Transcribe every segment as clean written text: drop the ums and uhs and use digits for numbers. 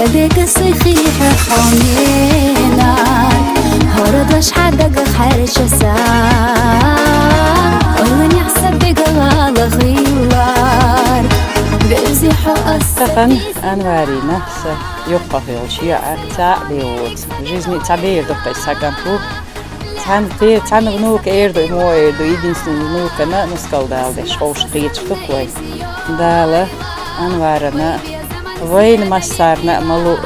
دبيك صيخيح حومينا هردش حدق خارج ساعة وين يحسب بقلال غيوار بيزي طبعا أنواري نفس يقف الشيعة تعبيوت جزني تعبير دكتور ساكنتو تعن غنوك إيردو مو إيردو يدين سنوك أنا نسكال دال شوش قيت فكوي دال أنوارنا وين مسارنا ملو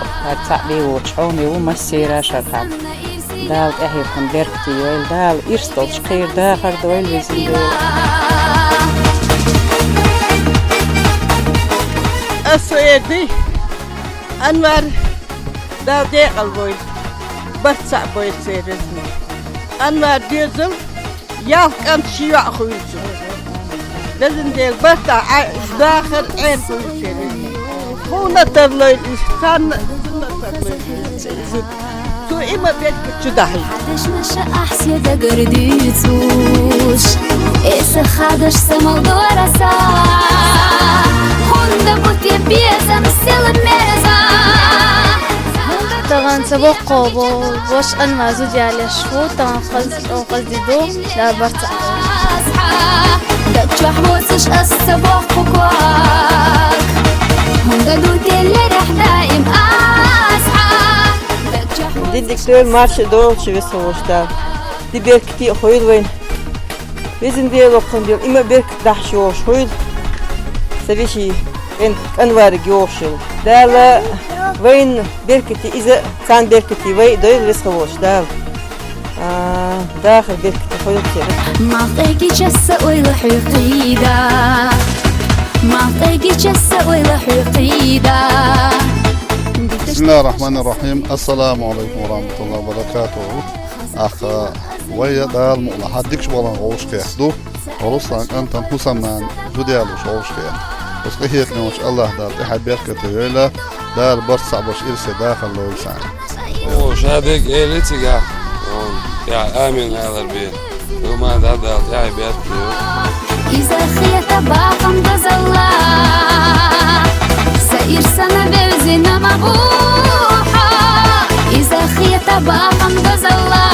تعبيوت شومي ومسيرة شرحان دال إحيكم بركتي ويل دال إرستول شقير داخل دويل ويزين السويدي أنوار دا ديقل بويل برسع بويل سيرزني أنوار ديزل ياك أنت شيوع خويلسو لازم ديق برسع داخل عين بويل سيرزني خونا تبلويل إستان تو إما بيتك تدحي حدش مشى أحسي دقر ديتوش إيسا خادش سمال دورسا هوندا بوتي بيزا مسيل ميزا طبعا سبق وش أنما زوجي على شفو طبعا قصدي دوم لا برتع دك محبوسش السبق فكواك هوندا دوتي اللي رح دايم أصحى دي دكتور مارش دول شو بسووشتا دي بيركتي خويل وين بيزن ديال وقتن ديال إما بيرك دحشوش خويل سبيشي أنوار جوشل دال وين بيركتي إذا كان بيركتي وين دويل بسووش دال داخل بيركتي خويل كتير ما طيقي جسة ويلا حقيدة ما طيقي جسة ويلا حقيدة بسم الله الرحمن الرحيم. السلام عليكم ورحمة الله وبركاته. أخ ويا دال مؤلا حديكش ولا غوش كيحدو ورسلان أنت حسمان جديالو شوش كيح وصليت لي وش الله دال إحبيت كتيرلا دال برصع بش إرسي داخل لو يسعى وشادق إيلتيجا يا آمين هذا البيت وما دال يا عبيت إذا خيت باقم دزلا سير سنة بوزنا مبوحة إذا خيت باقم دزلا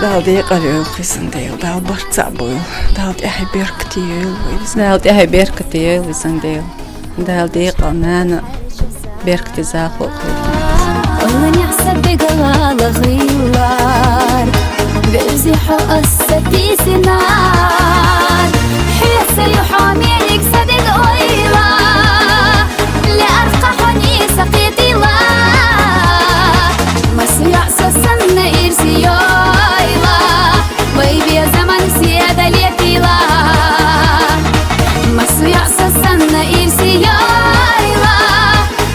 دال ديق اليوم خيسن ديل دال برتع بويل دال إحي بيركتيل دال إحي بيركتيل ويسن ديل دال ديق نانا بيركتي زاخو وين يحسب بقلال غيوار بيزيحو الستي سنار حيسا يحامينك صدق أويلا لأرقى حني سقيتي لا مسو يعسى سنة إرسي يويلا ويبيا زمن سيادة ليتيلا مسو يعسى سنة إرسي يويلا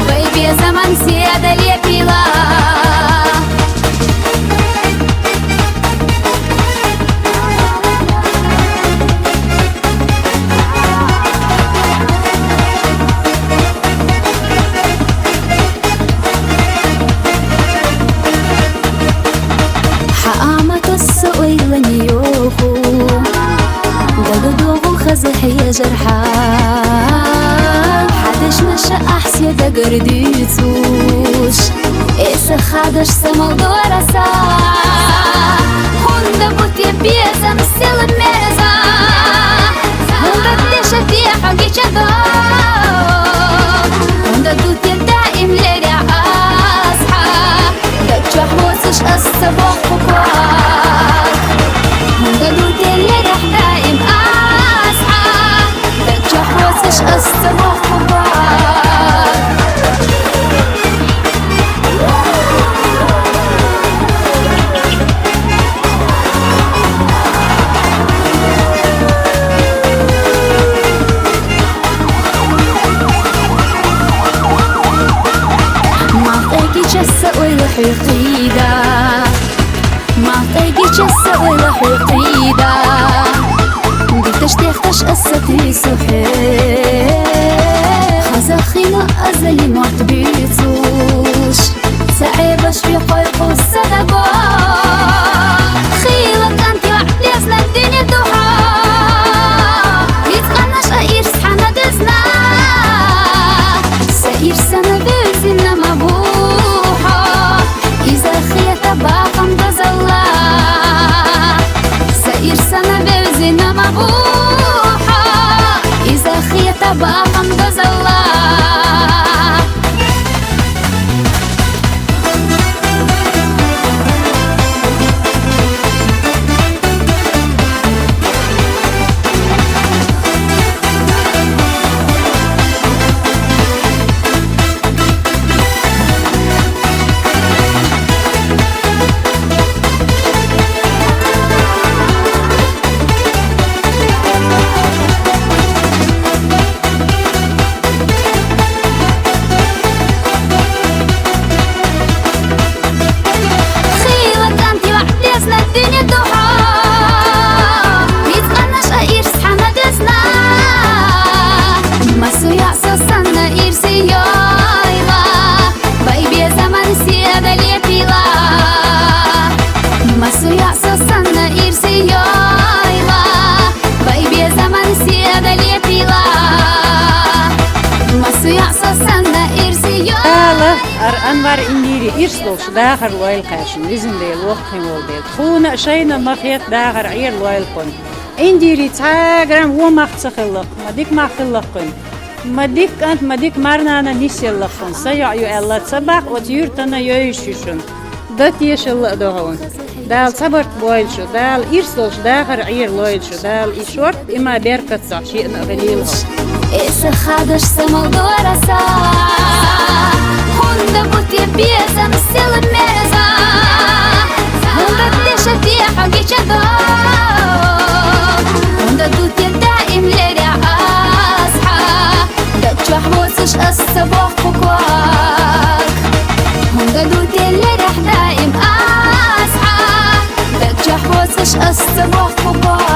ويبيا زمن سيادة ليتيلا هي جرحان حدش مشى أحسي دقر ديتوش إيسا خادش سمال دورسا هوندا بوتي بيزا مسيل ميزا هوندا بديشة دي حقي شدو هوندا دوتي دائم لرع أصحى دك محبوسش السبق فكواك هوندا الصباح كبار معطيكي جسة ولا حقيدة معطيكي جسة ولا حقيدة قلتش تختش قصتي صحيح خزاخينا أزلي معتبيتوش سعيبش في قيق السنبا خيلك أنت وعدي أصلا الدنيا دوحة يتغنش أئير سحنا دزنا سئير سنة بزنا مبوحة إذا خيت باقا مدزلا سئير سنة بزنا مبوحة إذا خيت باقا مدزلا أنوار إنديري إرسلوش داخل لويل قاشم لازم ديل وقتهم ولديل خونا شينا مخيط داخل عير لويل قن إنديري تاجرم ومختص خلق مديك مخلقن مديك أنت مديك مرنا أنا نسي اللقن سيع الله صباح وتيرتنا يعيشون دت يشل دهون دال صبرت بويل شو دال إرسلوش داخل عير لويل شو دال إشورت إما بيركت صحشينا غليلهم إيش خادش سمودورا سا هوندا بوتي بيزا مسيل ميرزا هوندا تيشا تيحا جيشا دو هوندا دوتي دائم ليريا أصحى دتشوح وسش الصباح فوقواك هوندا دوتي ليريا دائم أصحى دتشوح وسش الصباح فوقواك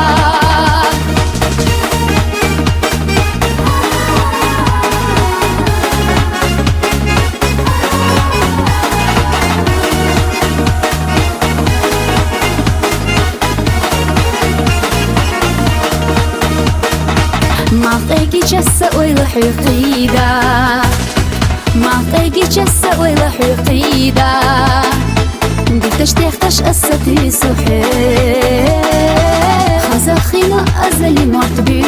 معطيكي جسة ولا حقيدة معطيكي جسة ولا حقيدة قلتش تختش قصتي صحيح خزاخينا أزلي معتبي